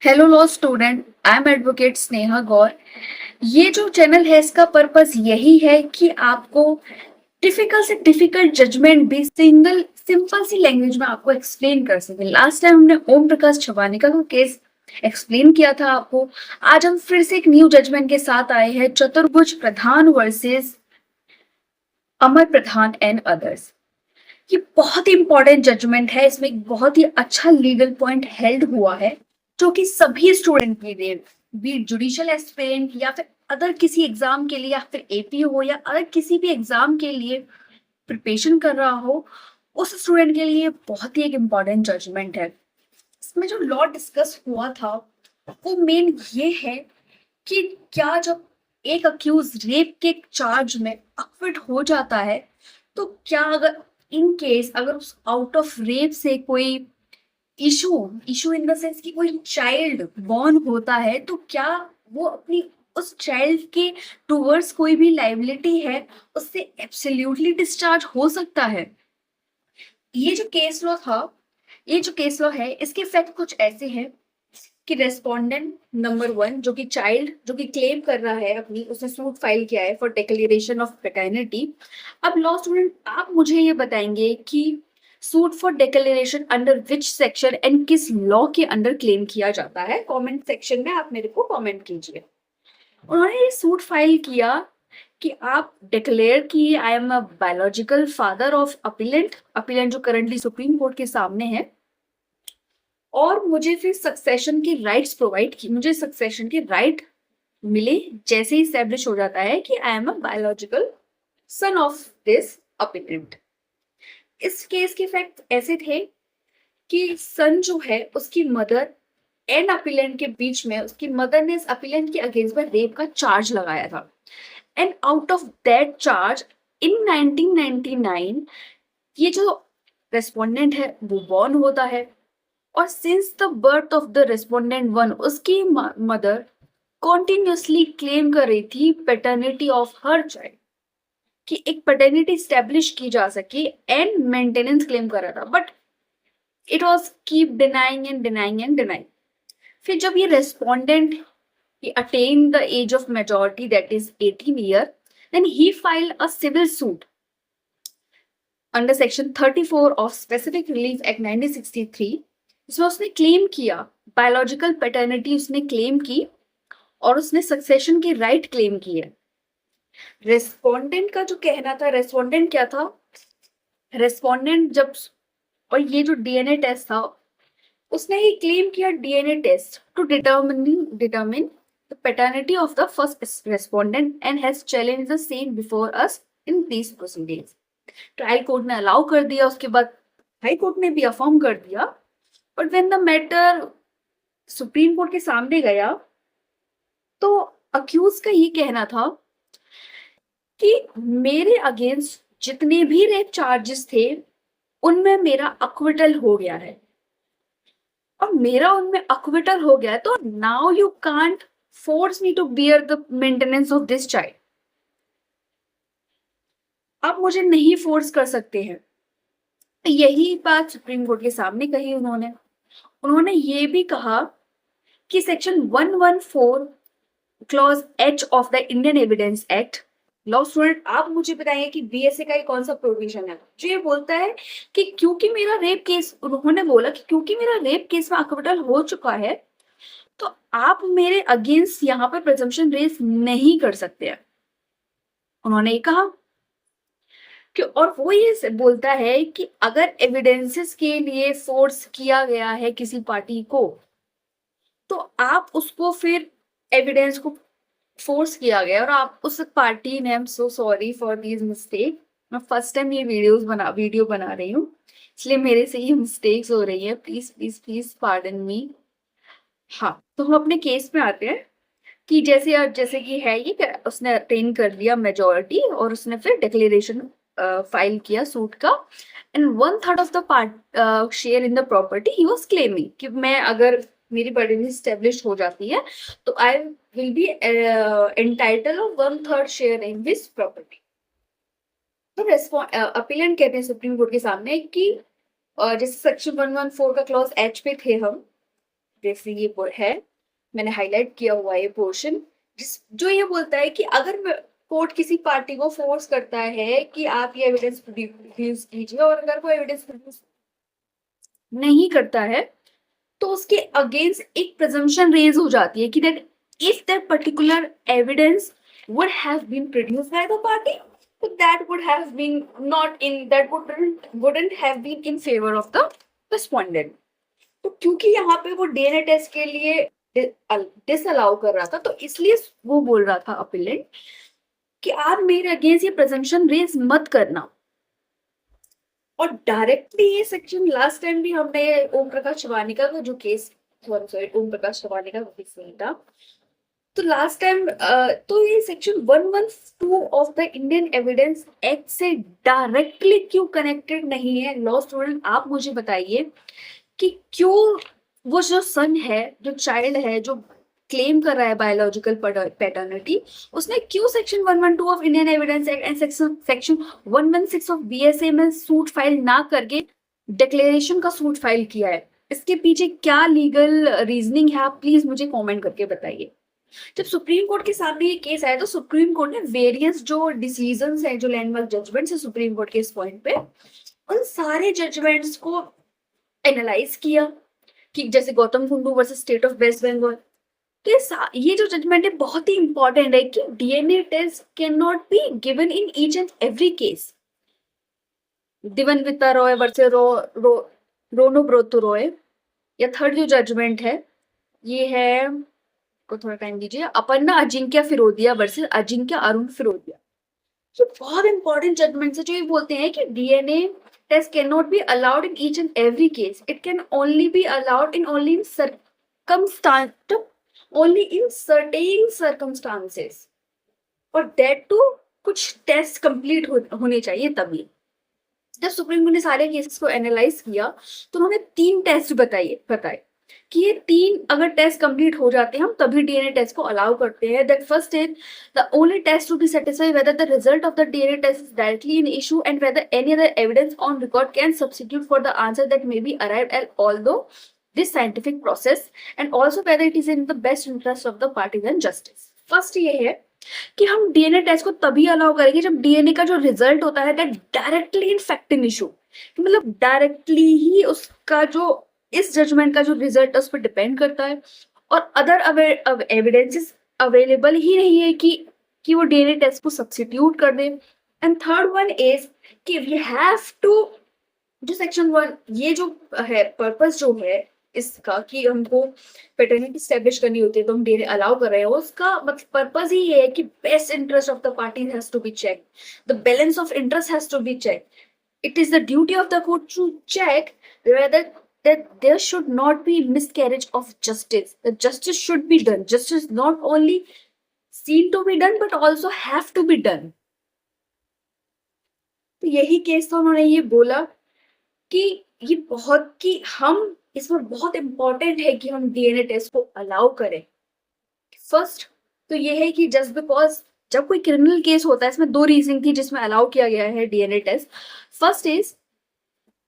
Hello law student, I am advocate Sneha Gaur. ये जो channel है इसका पर्पस यही है कि आपको डिफिकल्ट से डिफिकल्ट जजमेंट भी सिंपल सी लैंग्वेज में आपको एक्सप्लेन कर सके। लास्ट टाइम हमने ओम प्रकाश छबानी का केस एक्सप्लेन किया था आपको। आज हम फिर से एक न्यू जजमेंट के साथ आए हैं, Chaturbhuj Pradhan versus Amar Pradhan and others. ये बहुत ही इंपॉर्टेंट जजमेंट है। इसमें एक बहुत ही अच्छा लीगल पॉइंट हेल्ड हुआ है जो कि सभी स्टूडेंट के लिए, बी जुडिशियल एस्पिरेंट या फिर अदर किसी एग्जाम के लिए या फिर एपी हो या अदर किसी भी एग्जाम के लिए प्रिपरेशन कर रहा हो, उस स्टूडेंट के लिए बहुत ही एक इम्पॉर्टेंट जजमेंट है। इसमें जो लॉ डिस्कस हुआ था वो मेन ये है कि क्या जब एक अक्यूज रेप के चार्ज में अक्विट हो जाता है तो क्या अगर इन केस अगर उस आउट ऑफ रेप से कोई issue issue in the sense कि कोई चाइल्ड बॉर्न होता है तो क्या वो अपनी उस चाइल्ड के टूवर्ड्स कोई भी लाइबिलिटी है उससे एब्सोल्युटली डिस्चार्ज हो सकता है। ये जो केस लॉ था, ये जो केस लॉ है इसके फैक्ट कुछ ऐसे हैं कि रेस्पोंडेंट नंबर 1 जो कि चाइल्ड जो कि क्लेम कर रहा है अपनी, उसने सूट फाइल किया है फॉर डिक्लेरेशन ऑफ पैटर्निटी। अब लॉ स्टूडेंट आप मुझे ये बताएंगे कि suit for declaration under which section and किस लॉ के अंडर क्लेम किया जाता है। कमेंट सेक्शन में आप मेरे को कमेंट कीजिए। उन्होंने ये सूट फाइल किया कि आप डिक्लेयर किए I am a biological father of appellate, appellate जो करंटली सुप्रीम कोर्ट के सामने है, और मुझे फिर सक्सेशन के राइट्स प्रोवाइड की, मुझे सक्सेशन के राइट मिले जैसे ही स्टैब्लिश हो जाता है कि I am a biological son of this appellate. इस केस के फैक्ट ऐसे थे कि सन जो है उसकी मदर एंड अपीलेंट के बीच में, उसकी मदर ने इस अपीलेंट के अगेंस्ट में रेप का चार्ज लगाया था and out of that charge in 1999 ये जो रेस्पोंडेंट है वो बॉर्न होता है। और since the birth of the respondent 1 उसकी मदर कॉन्टिन्यूसली क्लेम कर रही थी पैटर्निटी ऑफ हर चाइल्ड, कि एक पैटर्निटी स्टैब्लिश की जा सके एंड मेंटेनेंस क्लेम कर रहा था, but it was keep denying and denying and denying. फिर जब ये respondent he attained the age of majority, that is 18 year, then he filed a civil suit under section 34 of specific relief act 1963। इसमें उसने claim किया biological paternity, उसने claim की और उसने सक्सेशन के राइट क्लेम किए। रेस्पोंडेंट का जो कहना था, रेस्पोंडेंट क्या था, रेस्पोंडेंट जब, और ये जो डीएनए टेस्ट था उसने ही क्लेम किया DNA test to determine the paternity of the first respondent and has challenged the same before us in these proceedings. Trial court ने अलाउ कर दिया, उसके बाद हाई कोर्ट ने भी अफर्म कर दिया, but when the matter supreme court के सामने गया तो अक्यूज का ये कहना था कि मेरे अगेंस्ट जितने भी रेप चार्जेस थे उनमें मेरा अक्विटल हो गया है, और मेरा उनमें अक्विटल हो गया है, तो now you can't force me to bear the maintenance of this child. आप मुझे नहीं फोर्स कर सकते हैं। यही बात सुप्रीम कोर्ट के सामने कही उन्होंने। उन्होंने ये भी कहा कि section 114 clause H of the Indian evidence act, law student आप मुझे बताइए कि बीएसए का ये कौन सा प्रोविजन है जो ये बोलता है कि क्योंकि मेरा रेप केस, उन्होंने बोला कि क्योंकि मेरा रेप केस में अक्विटल हो चुका है तो आप मेरे अगेंस्ट यहाँ पर प्रिजम्पशन रेज नहीं कर सकते हैं, उन्होंने ये कहा कि, और वो ये बोलता है कि अगर एविडेंसेस के लिए फोर्स किया गया है किसी पार्टी को तो आप उसको फिर एविडेंस को फोर्स किया गया और आप उस पार्टी ने, I am so sorry for these mistake, मैं फर्स्ट टाइम ये वीडियो बना रही हूँ इसलिए मेरे से ये मिस्टेक्स हो रही है, please please please pardon me. हाँ, तो हम अपने केस में आते हैं कि जैसे कि है ये कि उसने अटेन कर लिया मेजोरिटी और उसने फिर डिक्लेरेशन फाइल किया सूट का and 1/3 of the part share in the property he was claiming कि मैं अगर मेरी बर्डन स्टेब्लिश हो जाती है तो I will be entitle of 1/3 share in this property. तो अपीलेंट कहते हैं सुप्रीम कोर्ट के सामने कि जैसे सेक्शन 114 का क्लॉज एच पे थे हम, जैसे ये है, मैंने हाईलाइट किया हुआ ये पोर्शन, जो ये बोलता है कि अगर कोर्ट किसी पार्टी को फोर्स करता है कि आप ये एविडेंस प्रोड्यूस कीजिए, और अगर वो एविडेंस प्रोड्यूस नहीं करता है तो उसके अगेंस्ट एक प्रिजम्पशन रेज हो जाती है कि that if that particular evidence would have been produced by the party, so that would have been not in that wouldn't have been in favor of the respondent. तो क्योंकि यहाँ पे वो डीएनए टेस्ट के लिए डिसअलाउ कर रहा था, तो इसलिए वो बोल रहा था अपीलेंट कि आप मेरे अगेंस्ट ये प्रेजम्पशन रेज मत करना। और डायरेक्टली ये सेक्शन लास्ट टाइम भी हमने ओम प्रकाश चवानिका का जो केस, सॉरी ओम प्रकाश चवानिका का केस नहीं था, तो लास्ट टाइम तो ये section 112 of the Indian evidence act से डायरेक्टली क्यों कनेक्टेड नहीं है? लॉ स्टूडेंट आप मुझे बताइए कि क्यों वो जो सन है, जो चाइल्ड है, जो क्लेम कर रहा है बायोलॉजिकल पैटर्निटी, उसने क्यों section 112 of Indian evidence act and section 116 of BSA में सूट फाइल ना करके डिक्लेरेशन का सूट फाइल किया है? इसके पीछे क्या लीगल रीजनिंग है? आप प्लीज मुझे कमेंट करके बताइए। जब सुप्रीम कोर्ट के सामने ये केस आया तो सुप्रीम कोर्ट ने वेरियस जो डिसीजंस है, जो लैंडमार्क जजमेंट्स है सुप्रीम कोर्ट के इस पॉइंट पे, उन सारे जजमेंट्स को एनालाइज किया कि जैसे Gautam Kundu versus state of West Bengal, तो ये जो जजमेंट है बहुत ही इंपॉर्टेंट है कि DNA test can not be given in each and every case. Dipanwita Roy versus Ronobroto Roy, या थर्ड जो जजमेंट है ये है, को थोड़ा टाइम दीजिए, अपर्णा अजिंक्य फिरोदिया वर्सेस अजिंक्य अरुण फिरोदिया। तो बहुत इंपॉर्टेंट जजमेंट है जो ये बोलते हैं कि DNA test can not be allowed in each and every case, it can only be allowed in only in circumstance, only in certain circumstances, और that too कुछ टेस्ट कंप्लीट होने चाहिए तभी। जब सुप्रीम कोर्ट ने सारे केसेस को analyse किया तो उन्होंने 3 टेस्ट बताए कि ये 3 अगर टेस्ट कंप्लीट हो जाते हैं हम तभी डीएनए टेस्ट को अलाउ करते हैं। That first is the only test to be satisfy whether the result of the DNA test is directly in issue and whether any other evidence on record can substitute for the answer that may be arrived at although this scientific process, and also whether it is in the best interest of the parties and justice. First ये है कि हम DNA test को तभी allow करेंगे जब DNA का जो रिजल्ट होता है that directly in fact in issue, मतलब डायरेक्टली ही उसका जो इस जजमेंट का जो रिजल्ट है उस पर डिपेंड करता है, और अदर एविडेंसेस अवेलेबल ही नहीं है कि वो डीएनए टेस्ट को सब्स्टिट्यूट कर दे। एंड थर्ड वन इज कि वी हैव टू, जो सेक्शन 1 ये जो है पर्पस जो है इसका कि हमको पैटर्निटी स्टैब्लिश करनी होती है तो हम डीएनए अलाउ कर रहे हैं, उसका मतलब पर्पस ही ये है कि best interest of the party has to be check, the balance of interest has to be check. It is the duty of the court to check whether that there should not be miscarriage of justice. The justice should be done. Justice not only seen to be done but also have to be done. तो यही case था, उन्होंने ये बोला कि ये बहुत कि हम इसमें बहुत इंपॉर्टेंट है कि हम डीएनए टेस्ट को अलाउ करें। फर्स्ट तो ये है कि जस्ट बिकॉज जब कोई क्रिमिनल केस होता है, इसमें 2 रीजनिंग थी जिसमें अलाउ किया गया है डीएनए टेस्ट। फर्स्ट इज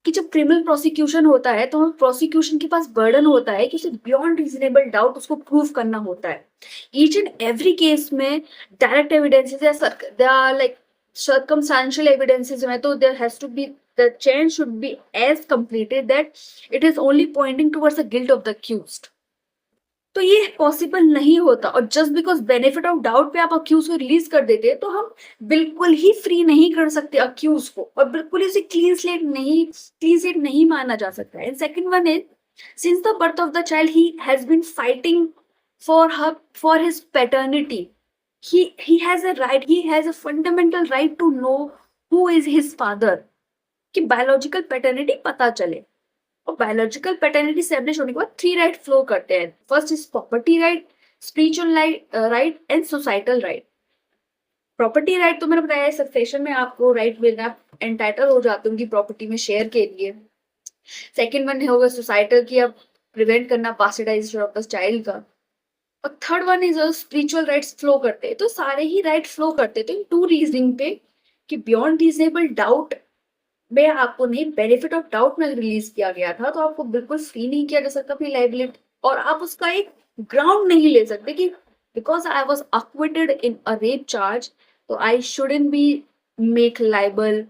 कि जब क्रिमिनल प्रोसिक्यूशन होता है तो प्रोसिक्यूशन के पास बर्डन होता है कि उसे बियॉन्ड रीजनेबल डाउट उसको प्रूव करना होता है। ईच एंड एवरी केस में डायरेक्ट एविडेंसेस या लाइक circumstantial evidences में तो there has to be, the chain should be as completed that it is only pointing towards the guilt of the accused. तो ये possible नहीं होता, और just because benefit of doubt पे आप अक्यूज को रिलीज कर देते हैं तो हम बिल्कुल ही फ्री नहीं कर सकते अक्यूज को, और बिल्कुल ही क्लीन स्लेट नहीं माना जा सकता है। And second one is since the birth of the child he has been fighting for his paternity. he has a right, he has a fundamental right to know who is his father, कि biological paternity पता चले। और biological paternity establish होने के बाद 3 right flow करते हैं। First is property right, spiritual right and societal right. Property right तो मैंने बताया सक्सेशन में आपको राइट मिलना, एंटाइटल हो जाते हैं उनकी प्रॉपर्टी में शेयर के लिए। सेकेंड वन होगा सोसाइटल की, अब प्रिवेंट करना बास्टर्डाइजेशन ऑफ द चाइल्ड का। और third one is spiritual rights flow करते हैं। तो सारे ही राइट फ्लो करते हैं तो इन 2 रीजनिंग पे कि बियॉन्ड रीजनेबल डाउट में आपको नहीं, बेनिफिट ऑफ डाउट में रिलीज किया गया था तो आपको बिल्कुल फ्री नहीं किया जा सकता अपनी लाइबिलिटी और आप उसका एक ग्राउंड नहीं ले सकते कि because I was acquitted in a rape charge, तो I shouldn't be make liable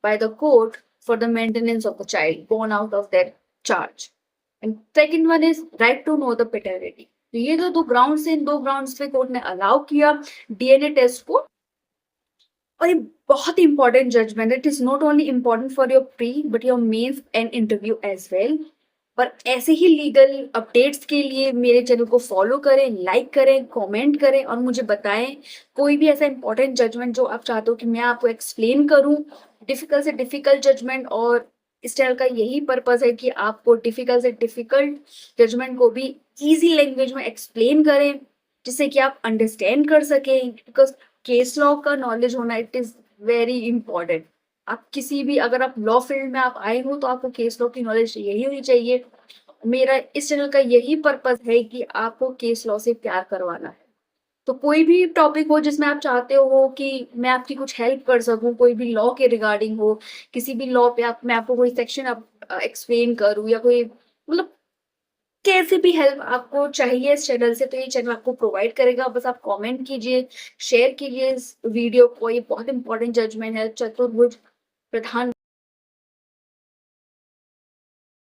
by the court for the maintenance of the child born out of their charge. And second one is right to know the paternity. तो ये जो दो ground से इन दो grounds पे court ने allow किया DNA test को। और ये बहुत ही important judgement, it is not only important for your pre but your mains and interview as well. पर ऐसे ही लीगल अपडेट्स के लिए मेरे चैनल को फॉलो करें, लाइक करें, कमेंट करें और मुझे बताएं कोई भी ऐसा इंपॉर्टेंट जजमेंट जो आप चाहते हो कि मैं आपको एक्सप्लेन करूं, डिफिकल्ट से डिफिकल्ट जजमेंट। और इस चैनल का यही पर्पस है कि आपको डिफिकल्ट से डिफिकल्ट जजमेंट को भी इजी लैंग्वेज में एक्सप्लेन करें जिससे कि आप अंडरस्टैंड कर सकें। बिकॉज केस लॉ का नॉलेज होना इट इज वेरी इंपॉर्टेंट। आप किसी भी अगर आप लॉ फील्ड में आप आए हो तो आपको केस लॉ की नॉलेज यही होनी चाहिए। मेरा इस चैनल का यही पर्पस है कि आपको केस लॉ से प्यार करवाना है। तो कोई भी टॉपिक हो जिसमें आप चाहते हो कि मैं आपकी कुछ हेल्प कर सकूं, कोई भी लॉ के रिगार्डिंग हो, किसी भी लॉ पे मैं आपको कोई सेक्शन एक्सप्लेन करूं या कोई मतलब कैसे भी हेल्प आपको चाहिए इस चैनल से, तो ये चैनल आपको प्रोवाइड करेगा। बस आप कमेंट कीजिए, शेयर कीजिए इस वीडियो को। ये बहुत इंपॉर्टेंट जजमेंट है चतुर्भुज प्रधान